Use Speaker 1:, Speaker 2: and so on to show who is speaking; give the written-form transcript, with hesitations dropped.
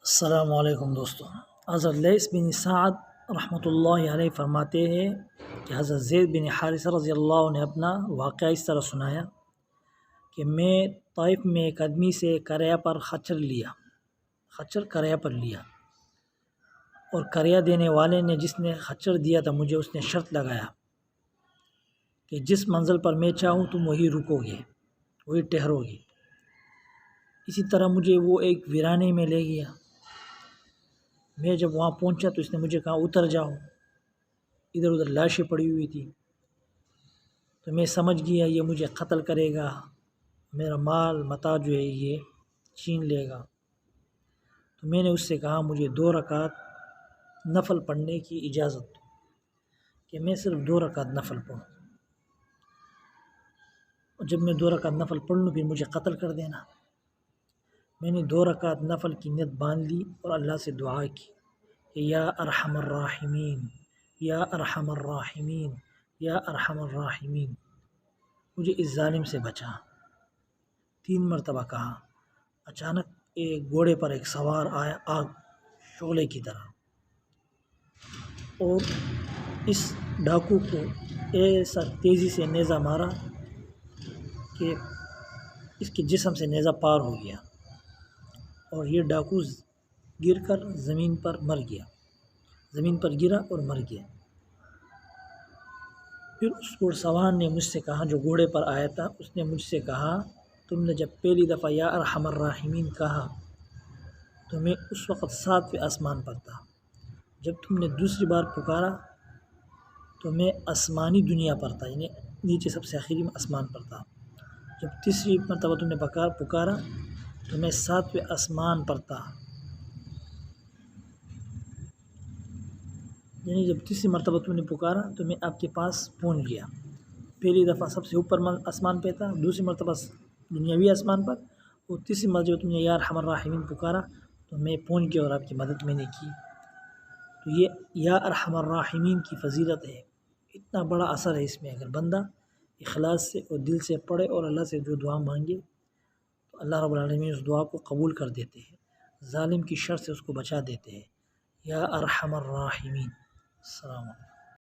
Speaker 1: السلام علیکم دوستو۔ حضرت لیث بن سعد رحمۃ اللہ علیہ فرماتے ہیں کہ حضرت زید بن حارثہ رضی اللہ عنہ نے اپنا واقعہ اس طرح سنایا کہ میں طائف میں ایک آدمی سے کرایہ پر خچر کرایہ پر لیا، اور کرایہ دینے والے نے جس نے خچر دیا تھا مجھے، اس نے شرط لگایا کہ جس منزل پر میں چاہوں تم وہی رکو گے، وہی ٹھہرو گے۔ اسی طرح مجھے وہ ایک ویرانے میں لے گیا۔ میں جب وہاں پہنچا تو اس نے مجھے کہا اتر جاؤ۔ ادھر ادھر لاشیں پڑی ہوئی تھی، تو میں سمجھ گیا یہ مجھے قتل کرے گا، میرا مال متاع جو ہے یہ چھین لے گا۔ تو میں نے اس سے کہا مجھے 2 رکعت نفل پڑھنے کی اجازت دو، کہ میں صرف 2 رکعت نفل پڑھوں، اور جب میں 2 رکعت نفل پڑھ لوں پھر مجھے قتل کر دینا۔ میں نے 2 رکعت نفل کی نیت باندھ لی اور اللہ سے دعا کی کہ یا ارحم الراحمین، یا ارحم الراحمین، یا ارحم الراحمین، مجھے اس ظالم سے بچا۔ 3 مرتبہ کہا۔ اچانک ایک گھوڑے پر ایک سوار آیا، آگ شعلے کی طرح، اور اس ڈاکو کو ایسا تیزی سے نیزہ مارا کہ اس کے جسم سے نیزہ پار ہو گیا، اور یہ ڈاکو گر کر زمین پر گرا اور مر گیا۔ پھر اس گھوڑ سوار نے مجھ سے کہا، جو گھوڑے پر آیا تھا، اس نے مجھ سے کہا تم نے جب پہلی دفعہ یا ارحم الراحمین کہا تو میں اس وقت 7ویں آسمان پر تھا، جب تم نے دوسری بار پکارا تو میں آسمانی دنیا پر تھا، یعنی نیچے سب سے آخری آسمان پر تھا، جب تیسری مرتبہ تم نے پکارا تو میں 7ویں آسمان پر تھا، یعنی جب تیسری مرتبہ تم نے پکارا تو میں آپ کے پاس پہنچ گیا۔ پہلی دفعہ سب سے اوپر آسمان پہ تھا، دوسری مرتبہ دنیاوی آسمان پر، اور تیسری مرتبہ تم نے یا ارحم الراحمین پکارا تو میں پہنچ گیا اور آپ کی مدد میں نے کی۔ تو یہ یا ارحم الراحمین کی فضیلت ہے، اتنا بڑا اثر ہے اس میں۔ اگر بندہ اخلاص سے اور دل سے پڑھے اور اللہ سے جو دعا مانگے تو اللہ رب العالمین اس دعا کو قبول کر دیتے ہیں، ظالم کی شر سے اس کو بچا دیتے ہیں۔ یا ارحم الراحمین۔ السلام علیکم۔